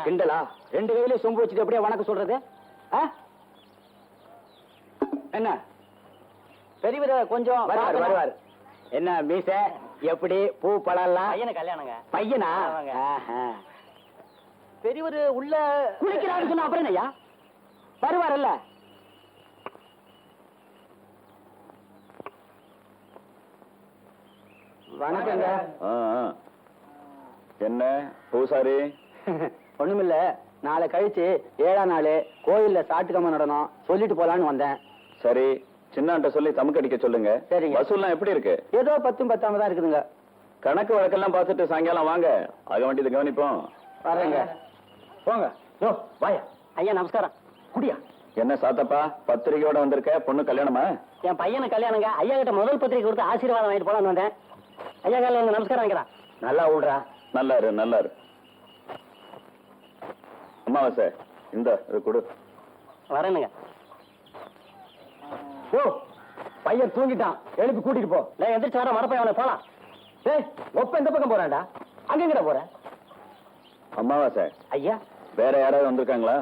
கிண்டலா? 2 கையில சொம்பு வச்சுட்டு எப்படியா வணக்கம் சொல்றது? என்ன பெரியவர கொஞ்சம் வருவார். என்ன மீச எப்படி பூ பழம்லாம்? பையனை கல்யாணங்க. பையனா? பெரியவர் உள்ள குளிக்கிறான்னு சொன்னா அப்புறம் என்னய்யா? வருவாரல்ல. வணக்கங்க. என்ன பூசாரி? ஒண்ணுமில்ல, நாளை கழிச்சு 7ஆம் நாள் கோயில்ல சாட்டுக்கம்ம நடனம் சொல்லிட்டு போலான்னு வந்தேன். சரி, சின்னான்ட்ட சொல்லி தமுக்கடிக்க சொல்லுங்க. சரிங்க. வசூல்லாம் எப்படி இருக்கு? ஏதோ 10 10 தான் இருக்குதுங்க. கணக்கு வழக்கெல்லாம் பார்த்துட்டு சாயங்காலம் வாங்க, ஆக வேண்டியது கவனிப்போம். வரேங்க. போங்க. வாயா. ஐயா நமஸ்காரம். குடியா. என்ன சாத்தப்பா, பத்திரிகையோட வந்திருக்க? பொண்ணு கல்யாணமா? என் பையனை கல்யாணங்க. ஐயா கிட்ட முதல் பத்திரிகை கொடுத்து ஆசீர்வாதம் வாங்கிட்டு போலான்னு வந்தேன். ஐயா காலையில் நமஸ்காரம் வைக்கிறான். நல்லா விடுறா. நல்லாரு நல்லாரு. அம்மாவாசை இந்த இது கொடு. வரேனுங்க. ஓ, பையன் தூங்கிட்டான், எழுப்பி கூட்டிட்டு போ. நான் எந்திரிச்சு வர மரப்பை அவனை போலாம். ஏய், ஒப்ப இந்த பக்கம் போறான்டா. அங்க எங்கடா போற? அம்மாவாசை ஐயா வேற யாராவது வந்திருக்காங்களா?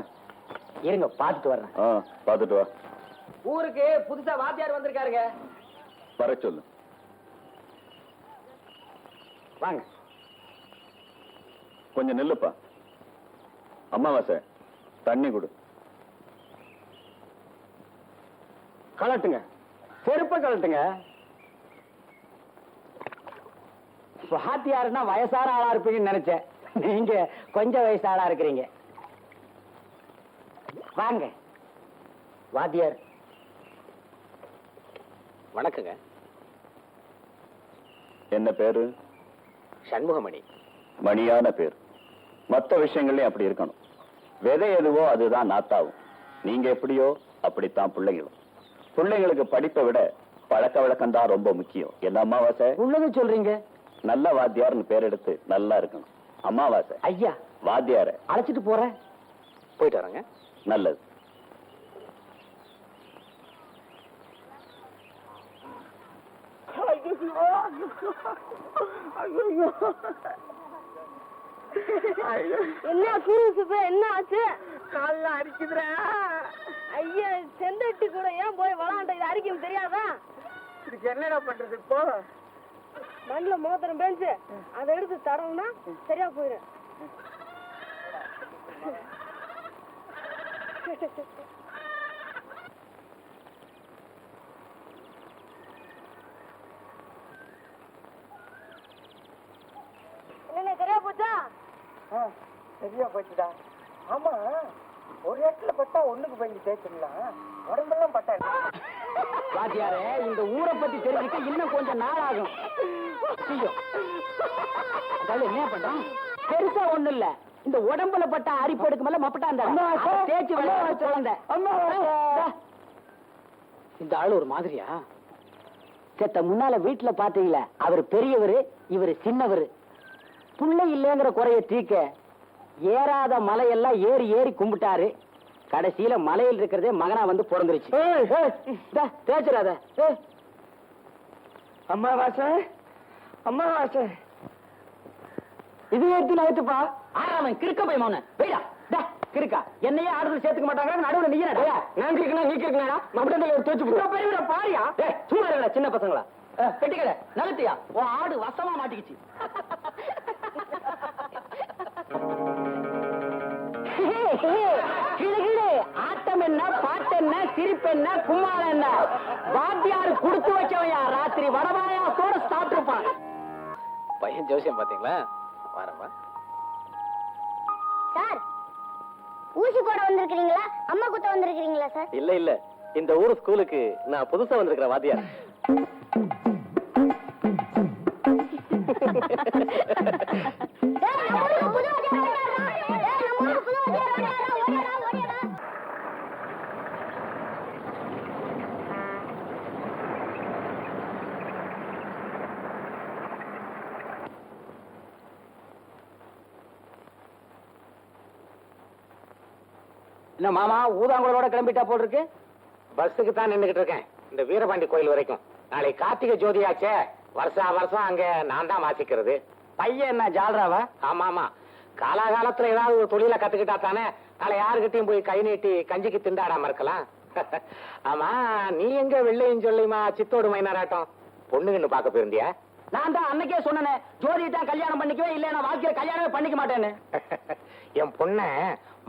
இருங்க, பாத்துட்டு வர்றேன். பாத்துட்டு வா. ஊருக்கு புதுசா வாத்தியார் வந்திருக்காருங்க. வர சொல்லு. வாங்க. கொஞ்சம் நில்லுப்பா. அம்மாவாசை தண்ணி கொடு. கலட்டுங்க, செருப்ப கலட்டுங்க. வாத்தியாருன்னா வயசான ஆளா இருப்பீங்கன்னு நினைச்சேன். நீங்க கொஞ்சம் வயசு ஆளா இருக்கிறீங்க. வாங்க. வாத்தியார் வணக்கங்க. என்ன பேரு? சண்முகமணி. மணியான பேர். மற்ற விஷயங்கள்லயும் அப்படி இருக்கணும். விதை எதுவோ அதுதான் நாத்தாவும். நீங்க எப்படியோ அப்படித்தான் பிள்ளைங்களும். பிள்ளைங்களுக்கு படிப்பை விட பழக்க வழக்கம் தான் ரொம்ப முக்கியம். என்ன அம்மாவாசை? உள்ளது சொல்றீங்க. நல்ல வாத்தியார்னு பேர் எடுத்து நல்லா இருக்கணும். அம்மாவாசை ஐயா வாத்தியார அழைச்சிட்டு போறேன். போயிட்டு வரேங்க. நல்லது. என்ன குருசுப்ப என்ன ஆச்சு? கால்ல அரிக்குதுடா. ஐயா, செந்தட்டி கூட ஏன் போய் விளாண்ட? இது அரிக்கும் தெரியாதா? இதுக்கு என்னடா பண்றது இப்போ? மண்ணுல மோதிரம் பேஞ்சு அதை எடுத்து தடவுனா சரியா போயிடும். என்ன சரியா போச்சா? சரியா போச்சுடா. ஆமா, ஒரு இடத்துல பட்டா ஒண்ணுக்கு பயந்து தேய்ச்சிடலாம், உடம்பெல்லாம் பட்டா. வாத்தியாரே, இந்த ஊரை பத்தி தெரிஞ்சுக்க இன்னும் கொஞ்சம் நாள் ஆகும். என்ன பண்றான்? பெருசா ஒண்ணு இல்ல. இந்த உடம்புல பட்ட அரிப்பு எடுக்கு மேல மப்பட்டாண்ட தேய்ச்சி குழந்தை. இந்த ஆளு ஒரு மாதிரியா? செத்த முன்னால வீட்டுல பாத்தீங்களா? அவர் பெரியவரு, இவரு சின்னவரு. புள்ளை இல்லைங்கிற குறைய தீக்க ஏறாத மலையெல்லாம் ஏறி ஏறி கும்பிட்டாரு. கடைசியில மலையில் இருக்கிறதே மகனா வந்து பிறந்துருச்சு. தேய்ச்சிடாத. அம்மாவாசை, அம்மாவாசை, இது எடுத்து நகத்துப்பா. ஆறாமன் கிறுக்க போய் மௌன போயிடா. கிறுக்கா என்னையே ஆடுறது சேர்த்துக்க மாட்டாங்க. நடுவில் நீ நான் கிறுக்கா நீ கிறுக்கா மப்பட்டை தோச்சு பாரியா? சூழல சின்ன பசங்களா பெட்டிக்கல நகத்தியா? ஓ ஆடு வசமா மாட்டிக்கிச்சு. ஆட்டம் என்ன, பாட்டு என்ன, சிரிப்பு என்ன, கும்மாள என்ன? வாத்தியாரு கொடுத்து வச்சவையா ராத்திரி வடவாயாத்தோட சாப்பிட்டுருப்பான். பையன் ஜோசியம் பாத்தீங்களா? வரமா சார், ஊசி போட வந்திருக்கீங்களா? அம்மா குத்த வந்திருக்கீங்களா சார்? இல்ல இல்ல, இந்த ஊர் ஸ்கூலுக்கு நான் புதுசா வந்திருக்கிற வாத்தியார். என்ன மாமா ஊதாங்குழலோட கிளம்பிட்டா போல் இருக்கு? பஸ்ஸுக்கு தான் நின்றுகிட்டு இருக்கேன், இந்த வீரபாண்டி கோயில் வரைக்கும். நாளை கார்த்திகை ஜோதியாச்சே, வருஷம் வருஷம் அங்க நான் தான் வாசிக்கிறது. பையன் என்ன ஜால்ராவா? ஆமா ஆமா, காலாகாலத்துல ஏதாவது ஒரு தொழிலை கத்துக்கிட்டா தானே நாளை யாருக்கிட்டையும் போய் கை நீட்டி கஞ்சிக்கு திண்டாடாம இருக்கலாம். ஆமா, நீ எங்க வெள்ளையும் சொல்லியுமா சித்தோடு மைனாராட்டம் பொண்ணுங்கன்னு பாக்க போயிருந்தியா? நான் தான் அன்னைக்கே சொன்னேன், ஜோதியை தான் கல்யாணம் பண்ணிக்கவே இல்லை, நான் வாழ்க்கையில கல்யாணமே பண்ணிக்க மாட்டேன்னு. என் பொண்ண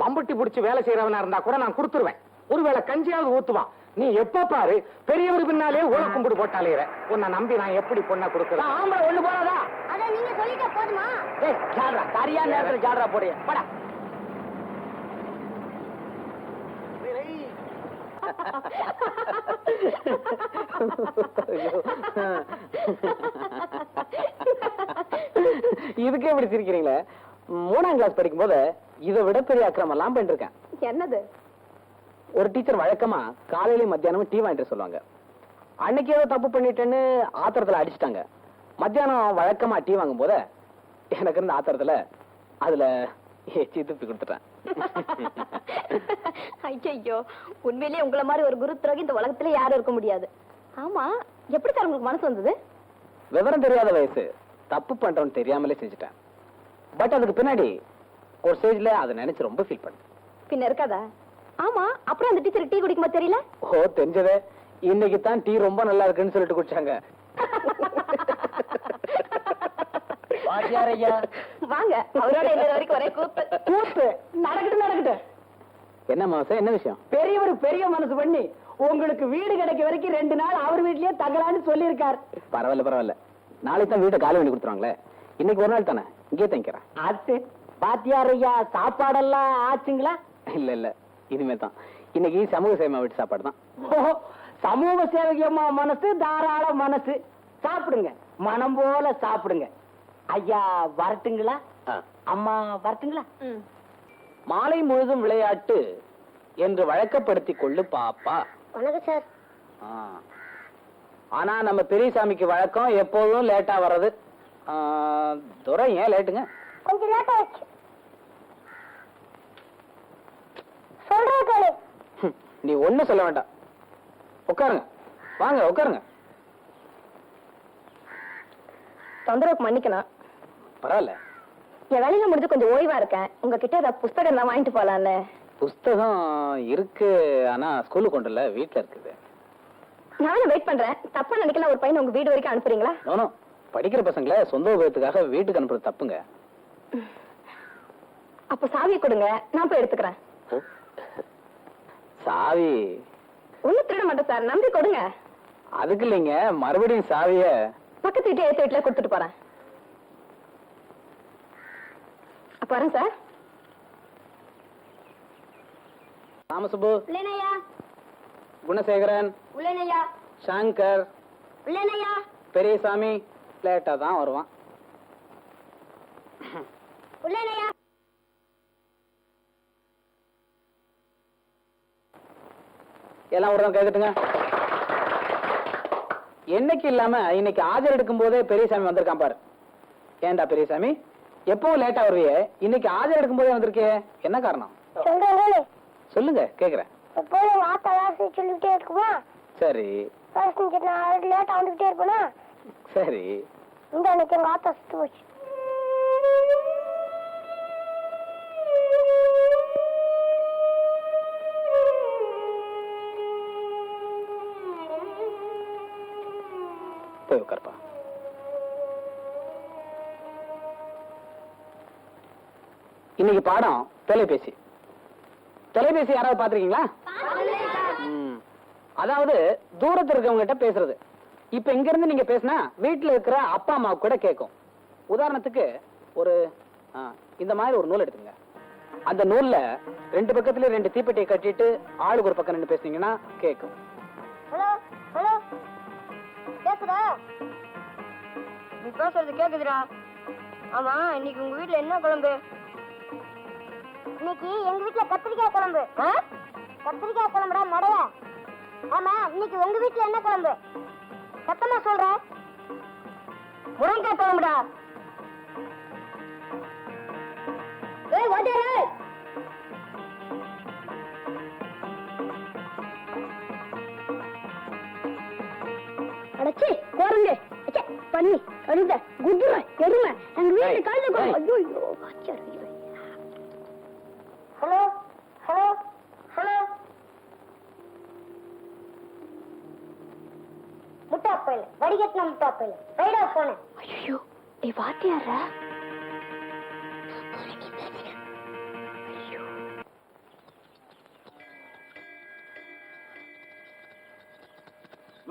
மம்புட்டி புடிச்சு வேலை செய்யறவனா இருந்தா கூட நான் கொடுத்துருவேன். ஒருவேளை கஞ்சியாவது ஊத்துவான். நீ எப்ப பாரு பெரியவர் பின்னாலே ஊழ கும்பிடு போட்டாலே உன்னை நம்பி நான் எப்படி பொண்ணை கொடுக்குறேன்? ஆம்பளை ஒண்ணு போறாதா? அத நீங்க சொல்லிட்டா போதுமா? ஏய் ஜாடுறா, சரியான நேரத்துல ஜாடுறா போடு. படா. இதுக்கே எப்படி சிரிக்கிறீங்களே? 3ஆம் கிளாஸ் படிக்கும் போது இதை விட பெரிய அக்கிரமம் எல்லாம் பண்ணிட்டு இருக்கேன். என்னது? ஒரு டீச்சர் வழக்கமா காலையிலயும் மத்தியானமும் டீ வாங்கிட்டு சொல்லுவாங்க. அன்னைக்கு ஏதோ தப்பு பண்ணிட்டேன்னு ஆத்திரத்துல அடிச்சிட்டாங்க. மத்தியானம் வழக்கமா டீ வாங்கும் போது எனக்கு இருந்த ஆத்திரத்துல அதுல எச்சி துப்பி கொடுத்துட்டேன். ஐயோ, உண்மையிலேயே உங்களை மாதிரி ஒரு குரு துரோகி இந்த உலகத்துல யாரும் இருக்க முடியாது. ஆமா, எப்படி சார் உங்களுக்கு மனசு வந்தது? விவரம் தெரியாத வயசு, தப்பு பண்றோம்னு தெரியாமலே செஞ்சுட்டேன். பட் அதுக்கு பின்னாடி ஒரு ஸ்டேஜ்ல அதை நினைச்சு ரொம்ப ஃபீல் பண்ணேன். பின்ன இருக்காதா? ஆமா, அப்புறம் அந்த டீச்சர் டீ குடிக்குமா தெரியல? ஓ, தெரிஞ்சதே. இன்னைக்கு தான் டீ ரொம்ப நல்லா இருக்குன்னு சொல்லிட்டு குடிச்சாங்க. ஐயா வாங்க, அவரோட இன்ன வரைக்கும் ஒரே கூத்து. கூத்து நடக்கட்டும். என்ன மாசம், என்ன விஷயம்? பெரியவர் பெரிய மனசு பண்ணி உங்களுக்கு வீடு கிடைக்க வரைக்கும் 2 நாள் அவர் வீட்லயே தங்கலான்னு சொல்லியிருக்காரு. பரவாயில்ல. நாளைக்கு தான் வீட்டை காலி பண்ணி கொடுத்துருவாங்களே. இன்னைக்கு ஒரு நாள் தானே, இங்கே தங்கிக்கிறேன். அது பாத்தியார் ஐயா, சாப்பாடெல்லாம் ஆச்சுங்களா? இல்ல இனிமே தான். இன்னைக்கு சமூக சேவை வீட்டு சாப்பாடு தான். ஓ, சமூக சேவகியம்மா மனசு, தாராள மனசு. சாப்பிடுங்க, மனம் போல சாப்பிடுங்க. ஐயா வரட்டுங்களா? அம்மா வரட்டுங்களா? மாலை முழுதும் விளையாட்டு என்று வழக்கப்படுத்திக் கொள்ளு பாப்பா. வணக்கம் சார். ஆனா நம்ம பெரியசாமிக்கு வழக்கம் எப்போதும் லேட்டா வர்றது. துரை ஏன் லேட்டுங்க? கொஞ்சம் லேட்டா ஆச்சு. சொல்றேன். நீ ஒண்ணு சொல்ல வேண்டாம். உட்காருங்க, வாங்க உட்காருங்க. தொந்தரவுக்கு மன்னிக்கணும். பரவாயில்ல. என் வேலையில முடிஞ்சு கொஞ்சம் ஓய்வா இருக்கேன். உங்ககிட்ட ஏதாவது புஸ்தகம் தான் வாங்கிட்டு போலான்னு. புஸ்தகம் இருக்கு, ஆனா ஸ்கூலுக்கு கொண்டு இல்ல, வீட்டுல இருக்குது. நானும் வெயிட் பண்றேன். தப்பா நினைக்கலாம், ஒரு பையன் உங்க வீடு வரைக்கும் அனுப்புறீங்களா? நோ, படிக்கிற பசங்களை சொந்த உபயோகத்துக்காக வீட்டுக்கு அனுப்புறது தப்புங்க. அப்ப சாவியை கொடுங்க, நான் போய் எடுத்துக்கிறேன். சாவி ஒண்ணு திருட மாட்டேன் சார், நம்பி கொடுங்க. அதுக்கு இல்லைங்க, மறுபடியும் சாவிய பக்கத்து வீட்டு ஏத்த வீட்டுல கொடுத்துட்டு போறேன். அப்ப வரேன் சார். ராமசுப்பு, உள்ளேனையா? குணசேகரன், உள்ளேனையா? சங்கர், உள்ளேனையா? பெரியசாமி லேட்டா தான் வருவான். உள்ளேனையா? எல்லாம் ஒரு கேட்கட்டுங்க. என்னைக்கு இல்லாம இன்னைக்கு ஆஜர் எடுக்கும் போதே பெரியசாமி வந்திருக்கான் பாரு. ஏண்டா பெரியசாமி, எப்பவும் லேட்டா வருவியே, இன்னைக்கு ஆஜர் எடுக்கும் போதே வந்திருக்கே, என்ன காரணம்? சொல்லுங்க, கேக்குறேன். எப்போதும் வார்த்தை சொல்லிக்கிட்டே இருக்குமா? சரி நான் லேட்டா வந்துகிட்டே இருப்பேனா? சரி. இந்த அன்னைக்கு எங்க ஆத்தா சுத்து போச்சு. போய் உட்கார்ப்பா. இன்னைக்கு பாடம் தொலைபேசி. தொலைபேசி யாராவது பாத்திருக்கீங்களா? அதாவது தூரத்துல இருக்கவங்க கிட்ட பேசுறது. இப்ப இங்க இருந்து நீங்க பேசினா வீட்டுல இருக்கிற அப்பா அம்மாவுக்கு கூட கேட்கும். உதாரணத்துக்கு ஒரு இந்த மாதிரி ஒரு நூல் எடுத்துங்க. அந்த நூல்ல 2 பக்கத்துல 2 தீப்பெட்டியை கட்டிட்டு ஆளுக்கு ஒரு பக்கம் நின்று பேசுனீங்கன்னா கேட்கும். ஹலோ ஹலோ, கேக்குதா? நீ பேசுறது கேக்குதுடா. ஆமா, இன்னைக்கு உங்க வீட்டுல என்ன குழம்பு? இன்னைக்கு எங்க வீட்டுல கத்திரிக்காய் குழம்பு. கத்திரிக்காய் குழம்புடா நடைய. ஆமா, இன்னைக்கு உங்க வீட்டுல என்ன குழம்பு? சத்தமா சொல்ற. முருங்கைக்காய் குழம்புடா. ஏய் வாத்தியாரே, அடச்சி கோருங்க. பண்ணி கழுத குதிரை எருமை எங்க வீட்டு காலையில. ஐயோ வாத்தியார் நம்ம பாப்பேன் ரைடா போனேன். ஐயோ நீ வாத்தியாரா?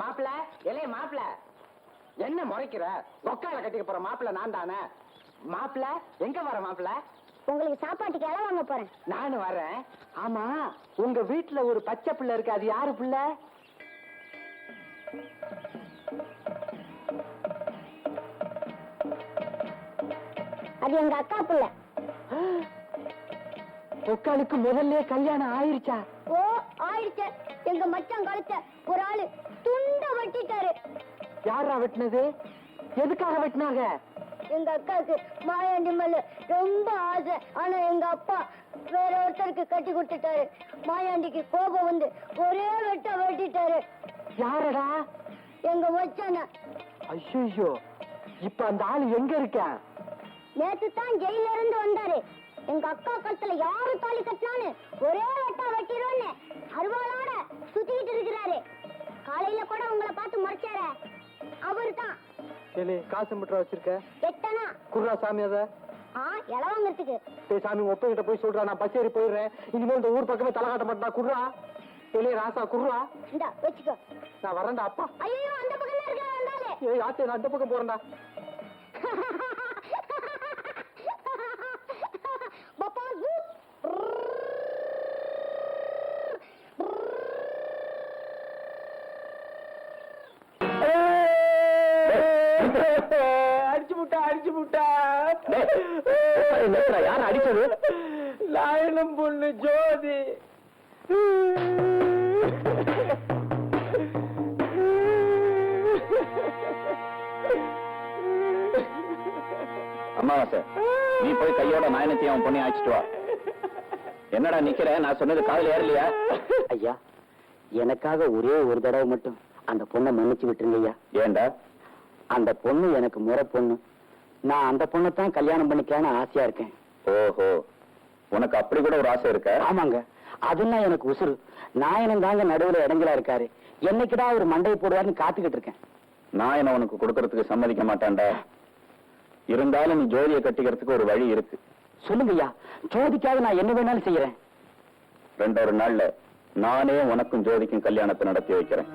மாப்பிள எலே மாப்பிள என்ன முறைக்கிற? கொக்கால கட்டிக்க போற மாப்பிள நான் தானே. மாப்பிள எங்க வர மாப்பிள? உங்களுக்கு சாப்பாட்டுக்கு இலை வாங்க போறேன். நானும் வரேன். ஆமா உங்க வீட்டுல ஒரு பச்சை பிள்ளை இருக்கு, அது யாரு பிள்ளை? அது எங்க அக்கா பிள்ளை. கொக்காலுக்கு முதல்ல கல்யாணம் ஆயிருச்சா? ஓ ஆயிடுச்சு. எங்க மச்சான் கழுத்த ஒரு ஆளு துண்ட வெட்டிட்டாரு. யாரா வெட்டினது? எதுக்காக வெட்டினாங்க? எங்க அக்காவுக்கு மாயாண்டி மேல ரொம்ப ஆசை. ஆனா எங்க அப்பா வேற ஒருத்தருக்கு கட்டி கொடுத்துட்டாரு. மாயாண்டிக்கு கோபம் வந்து ஒரே வெட்ட வெட்டிட்டாரு. யாரடா? எங்க மச்சான. ஐயோ இப்ப அந்த ஆளு எங்க இருக்க? நேத்து தான் ஜெயில இருந்து வந்தாரு. எங்க அக்கா கழுத்துல யாரு தாலி கட்டினான்னு ஒரே வெட்டா வெட்டிடுவோன்னு அருவாளோட சுத்திக்கிட்டு இருக்கிறாரு. காலையில கூட உங்களை பார்த்து முறைச்சாரு. அவரு தான். காசு மட்டும் வச்சிருக்க? எட்டனா குர்ரா சாமி அத இலை வாங்கறதுக்கு. சாமி ஒப்பங்கிட்ட போய் சொல்றா, நான் பஸ் ஏறி போயிடுறேன். இனிமேல் இந்த ஊர் பக்கமே தலை காட்ட மாட்டா. குர்ரா எலே ராசா குர்ரா. இந்தா வச்சுக்கோ. நான் வரேன்டா அப்பா. ஐயோ அந்த பக்கம் இருக்கிற வந்தாலே. ஏய் ஆச்சே, நான் அந்த பக்கம் போறேன்டா. பாப்பா அடிச்சு முட்டா. யார் அடிச்சது? லாயனம் பொண்ணு ஜோதி. அம்மாவாசை, நீ போய் கையோட நாயனத்தையும் அவன் பொண்ணி அழைச்சிட்டு வா. என்னடா நிக்கிற? நான் சொன்னது காதுல ஏறலையா? ஐயா எனக்காக ஒரே ஒரு தடவை மட்டும் அந்த பொண்ணை மன்னிச்சு விட்டுருங்க ஐயா. ஏண்டா? அந்த பொண்ணு எனக்கு முறை பொண்ணு. நான் அந்த பொண்ணை தான் கல்யாணம் பண்ணிக்கலான்னு ஆசையா இருக்கேன். ஓஹோ, உனக்கு அப்படி கூட ஒரு ஆசை இருக்க? ஆமாங்க, அதெல்லாம் எனக்கு உசுறு. நாயனம் தாங்க நடுவுல இடங்களா இருக்காரு. என்னைக்குதான் ஒரு மண்டையை போடுவாருன்னு காத்துக்கிட்டு இருக்கேன். நாயனை உனக்கு கொடுக்கறதுக்கு சம்மதிக்க மாட்டான்டா. இருந்தாலும் நீ ஜோதியை கட்டிக்கிறதுக்கு ஒரு வழி இருக்கு. சொல்லுங்க ஐயா, ஜோதிக்காக நான் என்ன வேணாலும் செய்யறேன். 2 நாள்ல நானே உனக்கும் ஜோதிக்கும் கல்யாணத்தை நடத்தி வைக்கிறேன்.